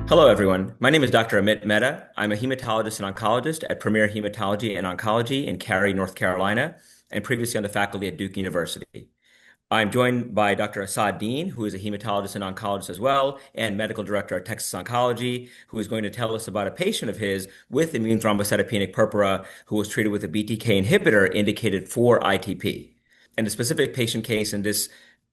Hello, everyone. My name is Dr. Amit Mehta. I'm a hematologist and oncologist at Premier Hematology and Oncology in Cary, North Carolina, and previously on the faculty at Duke University. I'm joined by Dr. Asad Dean, who is a hematologist and oncologist as well, and medical director at Texas Oncology, who is going to tell us about a patient of his with immune thrombocytopenic purpura who was treated with a BTK inhibitor indicated for ITP. And the specific patient case in this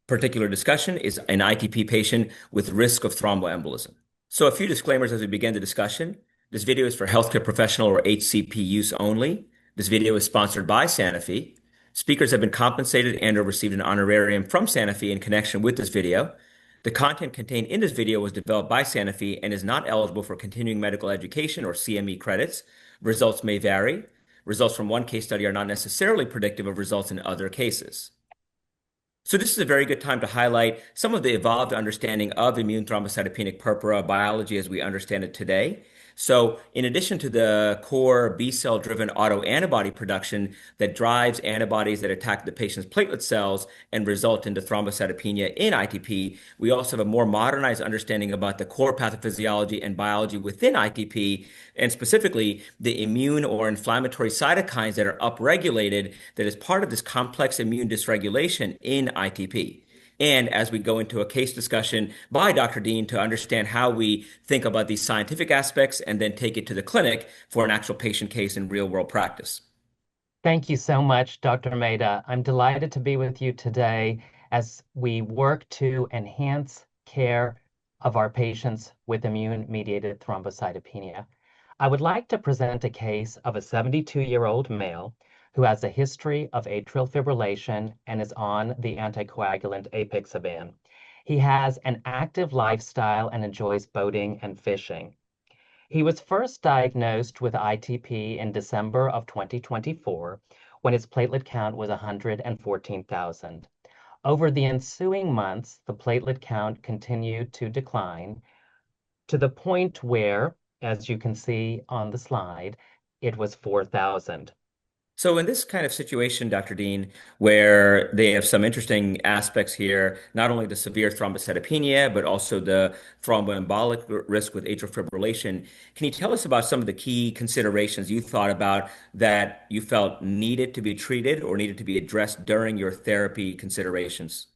particular discussion is an ITP patient with risk of thromboembolism. So a few disclaimers as we begin the discussion. This video is for healthcare professional or HCP use only. This video is sponsored by Sanofi. Speakers have been compensated and/or received an honorarium from Sanofi in connection with this video. The content contained in this video was developed by Sanofi and is not eligible for continuing medical education or CME credits. Results may vary. Results from one case study are not necessarily predictive of results in other cases. So this is a very good time to highlight some of the evolved understanding of immune thrombocytopenic purpura biology as we understand it today. So in addition to the core B cell driven autoantibody production that drives antibodies that attack the patient's platelet cells and result into thrombocytopenia in ITP, we also have a more modernized understanding about the core pathophysiology and biology within ITP, and specifically the immune or inflammatory cytokines that are upregulated that is part of this complex immune dysregulation in ITP. And as we go into a case discussion by Dr. Dean to understand how we think about these scientific aspects and then take it to the clinic for an actual patient case in real world practice. Thank you so much, Dr. Mehta. I'm delighted to be with you today as we work to enhance care of our patients with immune-mediated thrombocytopenia. I would like to present a case of a 72-year-old male who has a history of atrial fibrillation and is on the anticoagulant apixaban. He has an active lifestyle and enjoys boating and fishing. He was first diagnosed with ITP in December of 2024 when his platelet count was 114,000. Over the ensuing months, the platelet count continued to decline to the point where, as you can see on the slide, it was 4,000. So in this kind of situation, Dr. Dean, where they have some interesting aspects here, not only the severe thrombocytopenia, but also the thromboembolic risk with atrial fibrillation, can you tell us about some of the key considerations you thought about that you felt needed to be treated or needed to be addressed during your therapy considerations?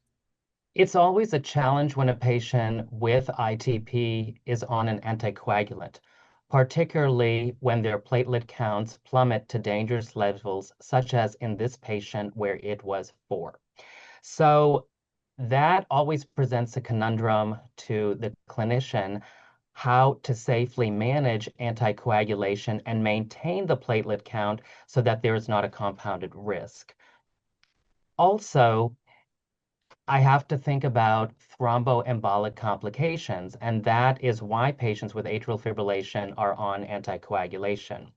It's always a challenge when a patient with ITP is on an anticoagulant, particularly when their platelet counts plummet to dangerous levels, such as in this patient where it was 4. So that always presents a conundrum to the clinician how to safely manage anticoagulation and maintain the platelet count so that there is not a compounded risk. Also, I have to think about thromboembolic complications, and that is why patients with atrial fibrillation are on anticoagulation.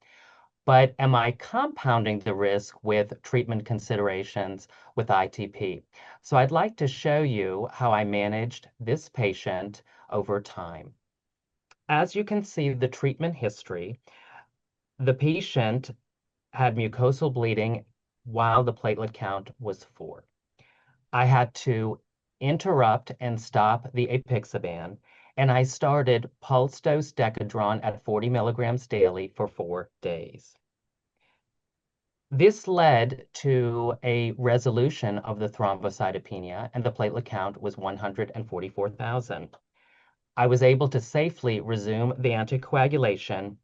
But am I compounding the risk with treatment considerations with ITP? So I'd like to show you how I managed this patient over time. As you can see, the treatment history, the patient had mucosal bleeding while the platelet count was 4. I had to interrupt and stop the apixaban, and I started pulse dose Decadron at 40 milligrams daily for 4 days. This led to a resolution of the thrombocytopenia, and the platelet count was 144,000. I was able to safely resume the anticoagulation.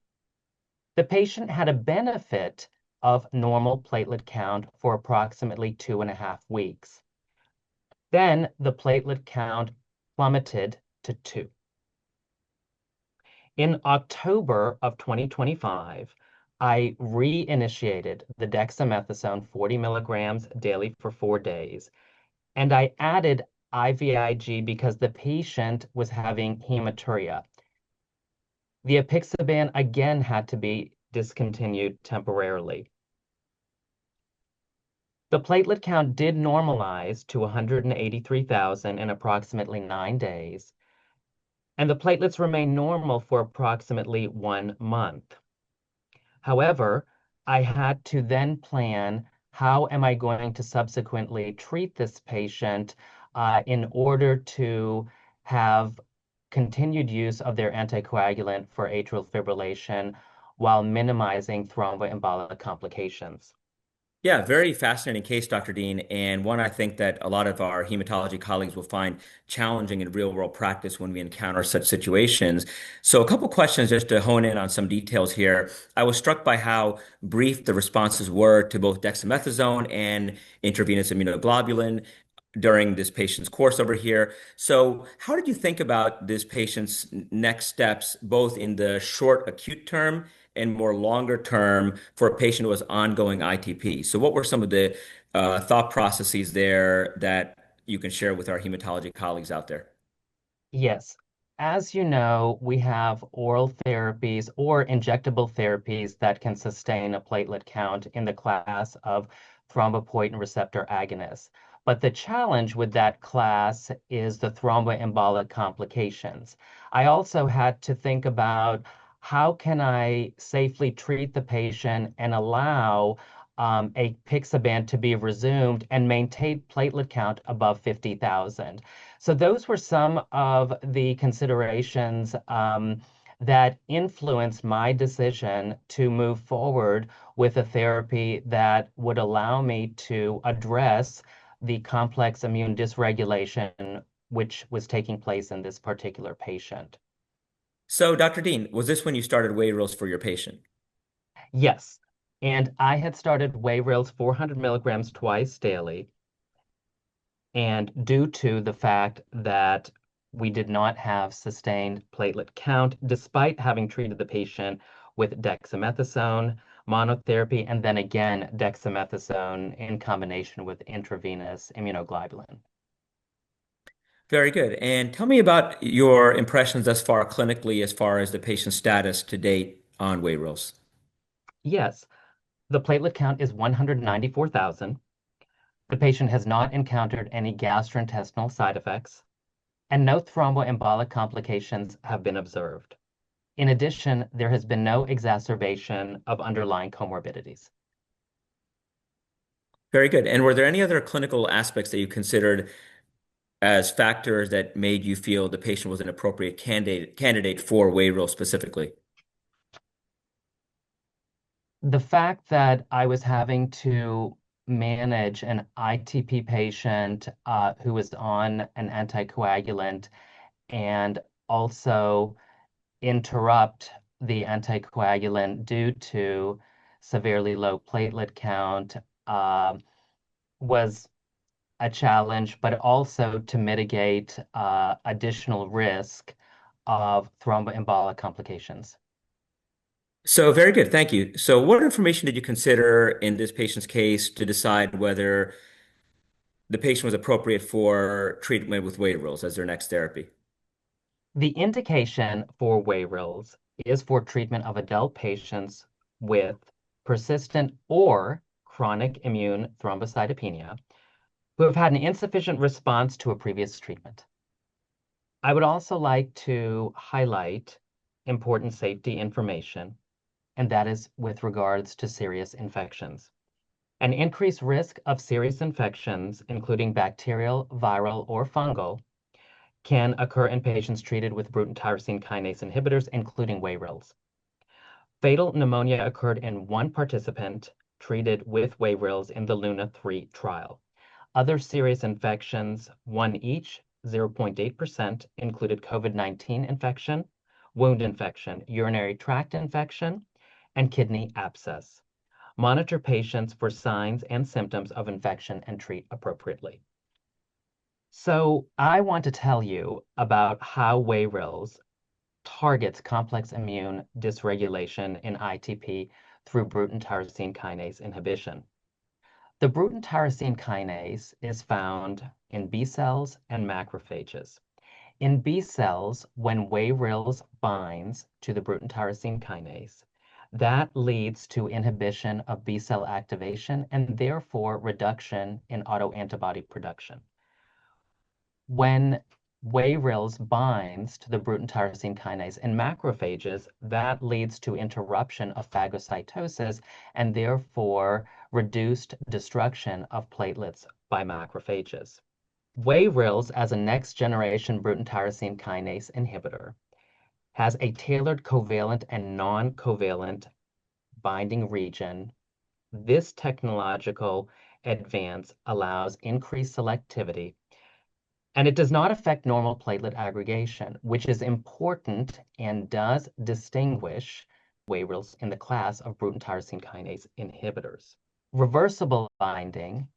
The patient had a benefit of normal platelet count for approximately 2.5 weeks. Then the platelet count plummeted to 2. In October of 2025, I reinitiated the dexamethasone 40 milligrams daily for 4 days, and I added IVIG because the patient was having hematuria. The apixaban again had to be discontinued temporarily. The platelet count did normalize to 183,000 in approximately 9 days, and the platelets remained normal for approximately 1 month. However, I had to then plan how am I going to subsequently treat this patient in order to have continued use of their anticoagulant for atrial fibrillation while minimizing thromboembolic complications. Yeah, very fascinating case, Dr. Dean, and one I think that a lot of our hematology colleagues will find challenging in real world practice when we encounter such situations. So, a couple questions just to hone in on some details here. I was struck by how brief the responses were to both dexamethasone and intravenous immunoglobulin during this patient's course over here. So, how did you think about this patient's next steps, both in the short acute term and more longer term for a patient who has ongoing ITP? So, what were some of the thought processes there that you can share with our hematology colleagues out there? Yes. As you know, we have oral therapies or injectable therapies that can sustain a platelet count in the class of thrombopoietin receptor agonists. But the challenge with that class is the thromboembolic complications. I also had to think about how can I safely treat the patient and allow a Pixaban to be resumed and maintain platelet count above 50,000. So those were some of the considerations that influenced my decision to move forward with a therapy that would allow me to address the complex immune dysregulation which was taking place in this particular patient. So, Dr. Dean, was this when you started WAYRILZ for your patient? Yes, and I had started WAYRILZ 400 milligrams twice daily. And due to the fact that we did not have sustained platelet count, despite having treated the patient with dexamethasone monotherapy, and then again dexamethasone in combination with intravenous immunoglobulin. Very good. And tell me about your impressions thus far clinically as far as the patient's status to date on WAYRILZ. Yes, the platelet count is 194,000. The patient has not encountered any gastrointestinal side effects, and no thromboembolic complications have been observed. In addition, there has been no exacerbation of underlying comorbidities. Very good. And were there any other clinical aspects that you considered as factors that made you feel the patient was an appropriate candidate for WAYRILZ specifically? The fact that I was having to manage an ITP patient who was on an anticoagulant and also interrupt the anticoagulant due to severely low platelet count uh, was a challenge, but also to mitigate additional risk of thromboembolic complications. So very good. Thank you. So what information did you consider in this patient's case to decide whether the patient was appropriate for treatment with WAYRILZ as their next therapy? The indication for WAYRILZ is for treatment of adult patients with persistent or chronic immune thrombocytopenia who have had an insufficient response to a previous treatment. I would also like to highlight important safety information, and that is with regards to serious infections. An increased risk of serious infections, including bacterial, viral, or fungal, can occur in patients treated with Bruton tyrosine kinase inhibitors, including WAYRILZ. Fatal pneumonia occurred in one participant treated with WAYRILZ in the LUNA-3 trial. Other serious infections, one each, 0.8%, included COVID-19 infection, wound infection, urinary tract infection, and kidney abscess. Monitor patients for signs and symptoms of infection and treat appropriately. So I want to tell you about how WAYRILZ targets complex immune dysregulation in ITP through Bruton tyrosine kinase inhibition. The Bruton tyrosine kinase is found in B cells and macrophages. In B cells, when WAYRILZ binds to the Bruton tyrosine kinase, that leads to inhibition of B cell activation and therefore reduction in autoantibody production. When WAYRILZ binds to the Bruton tyrosine kinase in macrophages, that leads to interruption of phagocytosis and therefore reduced destruction of platelets by macrophages. WAYRILZ, as a next-generation Bruton tyrosine kinase inhibitor, has a tailored covalent and non-covalent binding region. This technological advance allows increased selectivity, and it does not affect normal platelet aggregation, which is important and does distinguish WAYRILZ in the class of Bruton tyrosine kinase inhibitors. Reversible binding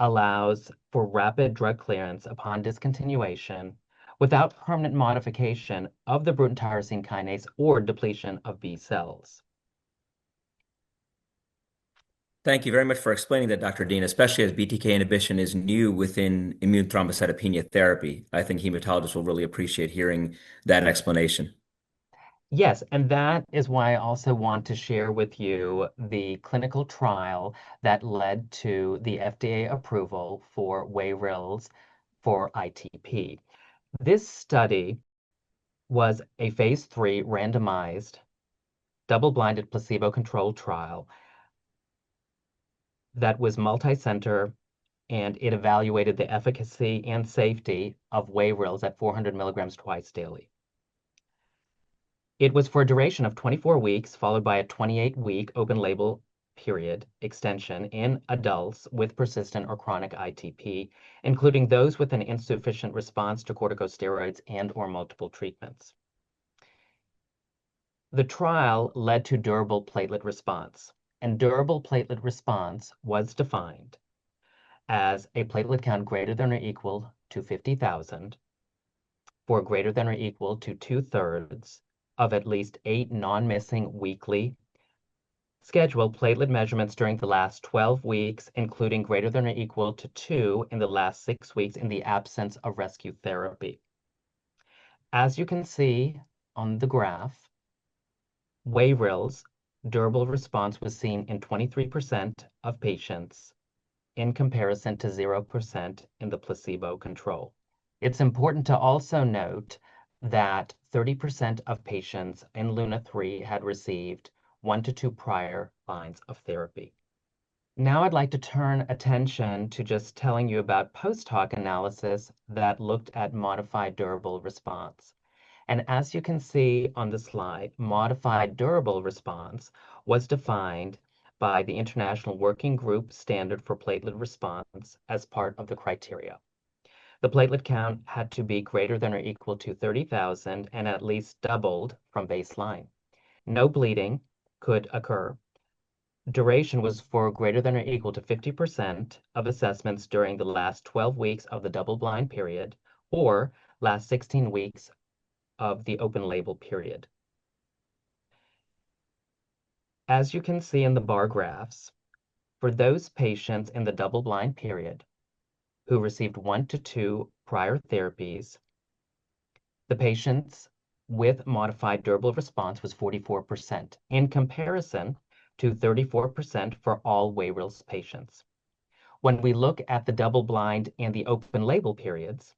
allows for rapid drug clearance upon discontinuation without permanent modification of the Bruton tyrosine kinase or depletion of B cells. Thank you very much for explaining that, Dr. Dean, especially as BTK inhibition is new within immune thrombocytopenia therapy. I think hematologists will really appreciate hearing that explanation. Yes, and that is why I also want to share with you the clinical trial that led to the FDA approval for WAYRILZ for ITP. This study was a phase 3 randomized, double-blinded placebo-controlled trial that was multi-center, and it evaluated the efficacy and safety of WAYRILZ at 400 milligrams twice daily. It was for a duration of 24 weeks, followed by a 28-week open-label period extension in adults with persistent or chronic ITP, including those with an insufficient response to corticosteroids and/or multiple treatments. The trial led to durable platelet response, and durable platelet response was defined as a platelet count greater than or equal to 50,000 for greater than or equal to 2/3 of at least 8 non-missing weekly scheduled platelet measurements during the last 12 weeks, including greater than or equal to 2 in the last 6 weeks in the absence of rescue therapy. As you can see on the graph, WAYRILZ durable response was seen in 23% of patients in comparison to 0% in the placebo control. It's important to also note that 30% of patients in LUNA-3 had received 1 to 2 prior lines of therapy. Now I'd like to turn attention to just telling you about post-hoc analysis that looked at modified durable response. And as you can see on the slide, modified durable response was defined by the International Working Group Standard for Platelet Response as part of the criteria. The platelet count had to be greater than or equal to 30,000 and at least doubled from baseline. No bleeding could occur. Duration was for greater than or equal to 50% of assessments during the last 12 weeks of the double-blind period or last 16 weeks of the open-label period. As you can see in the bar graphs, for those patients in the double-blind period who received 1 to 2 prior therapies, the patients with modified durable response was 44%, in comparison to 34% for all WAYRILZ patients. When we look at the double-blind and the open-label periods,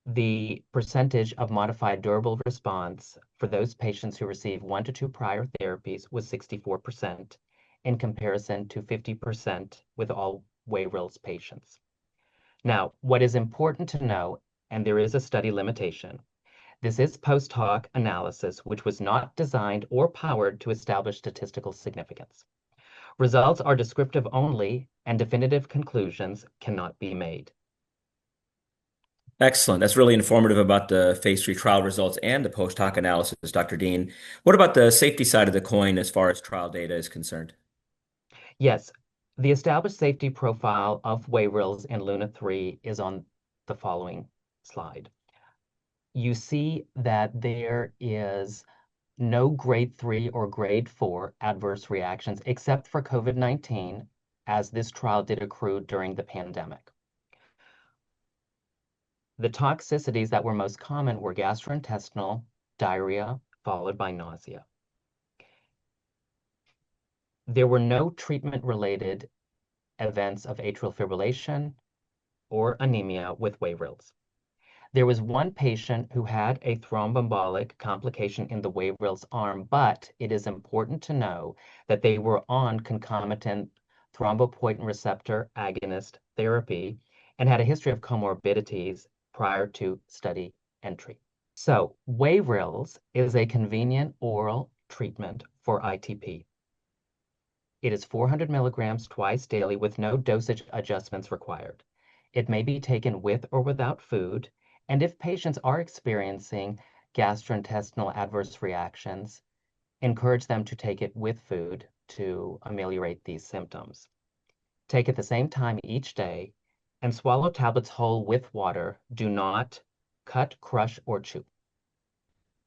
the percentage of modified durable response for those patients who received 1 to 2 prior therapies was 64%, in comparison to 50% with all WAYRILZ patients. Now, what is important to know, and there is a study limitation, this is post hoc analysis, which was not designed or powered to establish statistical significance. Results are descriptive only, and definitive conclusions cannot be made. Excellent. That's really informative about the phase 3 trial results and the post hoc analysis, Dr. Dean. What about the safety side of the coin as far as trial data is concerned? Yes, the established safety profile of WAYRILZ in LUNA-3 is on the following slide. You see that there is no grade 3 or grade 4 adverse reactions except for COVID-19, as this trial did accrue during the pandemic. The toxicities that were most common were gastrointestinal, diarrhea, followed by nausea. There were no treatment-related events of atrial fibrillation or anemia with WAYRILZ. There was one patient who had a thromboembolic complication in the WAYRILZ arm, but it is important to know that they were on concomitant thrombopoietin receptor agonist therapy, and had a history of comorbidities prior to study entry. So, WAYRILZ is a convenient oral treatment for ITP. It is 400 milligrams twice daily with no dosage adjustments required. It may be taken with or without food, and if patients are experiencing gastrointestinal adverse reactions, encourage them to take it with food to ameliorate these symptoms. Take at the same time each day and swallow tablets whole with water. Do not cut, crush, or chew.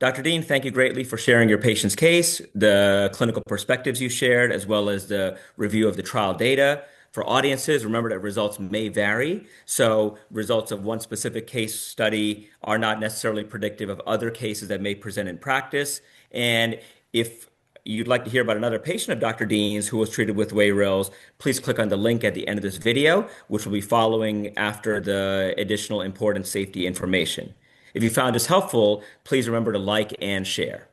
Dr. Dean, thank you greatly for sharing your patient's case, the clinical perspectives you shared, as well as the review of the trial data. For audiences, remember that results may vary. So results of one specific case study are not necessarily predictive of other cases that may present in practice. And if you'd like to hear about another patient of Dr. Dean's who was treated with WAYRILZ, please click on the link at the end of this video, which will be following after the additional important safety information. If you found this helpful, please remember to like and share.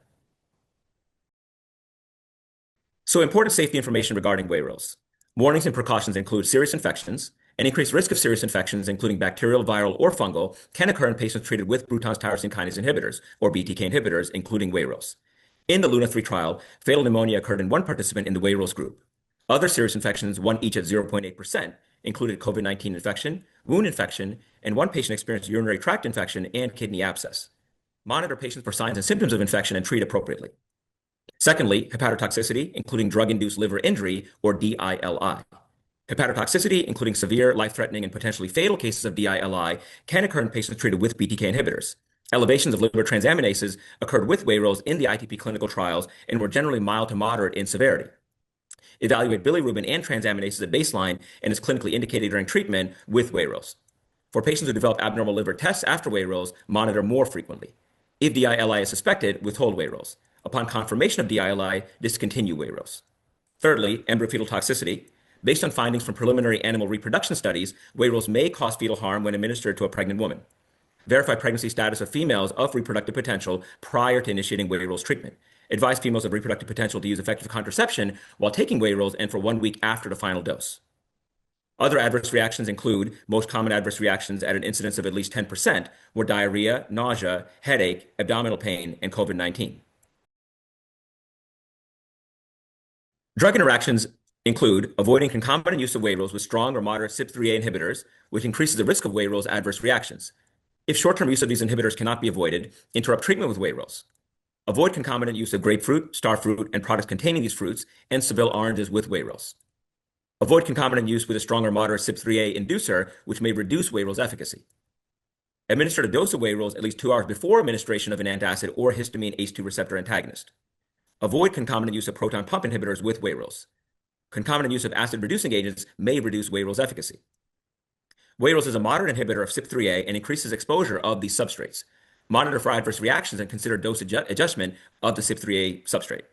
So important safety information regarding WAYRILZ. Warnings and precautions include serious infections. An increased risk of serious infections, including bacterial, viral, or fungal, can occur in patients treated with Bruton's tyrosine kinase inhibitors, or BTK inhibitors, including WAYRILZ. In the LUNA-3 trial, fatal pneumonia occurred in one participant in the WAYRILZ group. Other serious infections, one each at 0.8%, included COVID-19 infection, wound infection, and one patient experienced urinary tract infection and kidney abscess. Monitor patients for signs and symptoms of infection and treat appropriately. Secondly, hepatotoxicity, including drug-induced liver injury, or DILI. Hepatotoxicity, including severe, life-threatening, and potentially fatal cases of DILI, can occur in patients treated with BTK inhibitors. Elevations of liver transaminases occurred with WAYRILZ in the ITP clinical trials and were generally mild to moderate in severity. Evaluate bilirubin and transaminases at baseline and is clinically indicated during treatment with WAYRILZ. For patients who develop abnormal liver tests after WAYRILZ, monitor more frequently. If DILI is suspected, withhold WAYRILZ. Upon confirmation of DILI, discontinue WAYRILZ. Thirdly, embryo-fetal toxicity. Based on findings from preliminary animal reproduction studies, WAYRILZ may cause fetal harm when administered to a pregnant woman. Verify pregnancy status of females of reproductive potential prior to initiating WAYRILZ treatment. Advise females of reproductive potential to use effective contraception while taking WAYRILZ and for 1 week after the final dose. Other adverse reactions include most common adverse reactions at an incidence of at least 10% were diarrhea, nausea, headache, abdominal pain, and COVID-19. Drug interactions include avoiding concomitant use of WAYRILZ with strong or moderate CYP3A inhibitors, which increases the risk of WAYRILZ adverse reactions. If short-term use of these inhibitors cannot be avoided, interrupt treatment with WAYRILZ. Avoid concomitant use of grapefruit, starfruit, and products containing these fruits, and Seville oranges with WAYRILZ. Avoid concomitant use with a strong or moderate CYP3A inducer, which may reduce WAYRILZ efficacy. Administer a dose of WAYRILZ at least 2 hours before administration of an antacid or histamine ACE2 receptor antagonist. Avoid concomitant use of proton pump inhibitors with WAYRILZ. Concomitant use of acid-reducing agents may reduce WAYRILZ efficacy. WAYRILZ is a moderate inhibitor of CYP3A and increases exposure of these substrates. Monitor for adverse reactions and consider dose adjustment of the CYP3A substrate.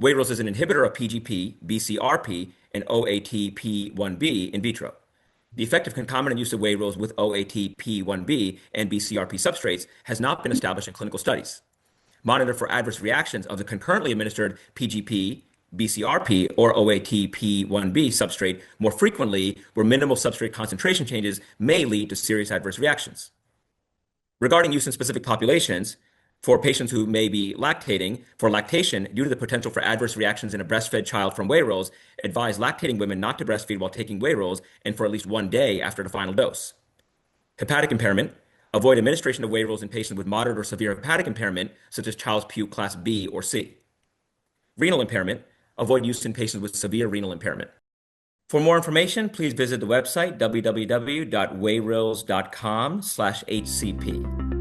WAYRILZ is an inhibitor of PGP, BCRP, and OATP1B in vitro. The effective concomitant use of WAYRILZ with OATP1B and BCRP substrates has not been established in clinical studies. Monitor for adverse reactions of the concurrently administered PGP, BCRP, or OATP1B substrate more frequently, where minimal substrate concentration changes may lead to serious adverse reactions. Regarding use in specific populations, for patients who may be lactating, for lactation, due to the potential for adverse reactions in a breastfed child from WAYRILZ, advise lactating women not to breastfeed while taking WAYRILZ and for at least 1 day after the final dose. Hepatic impairment. Avoid administration of WAYRILZ in patients with moderate or severe hepatic impairment, such as Child-Pugh class B or C. Renal impairment. Avoid use in patients with severe renal impairment. For more information, please visit the website www.wayrilz.com/HCP.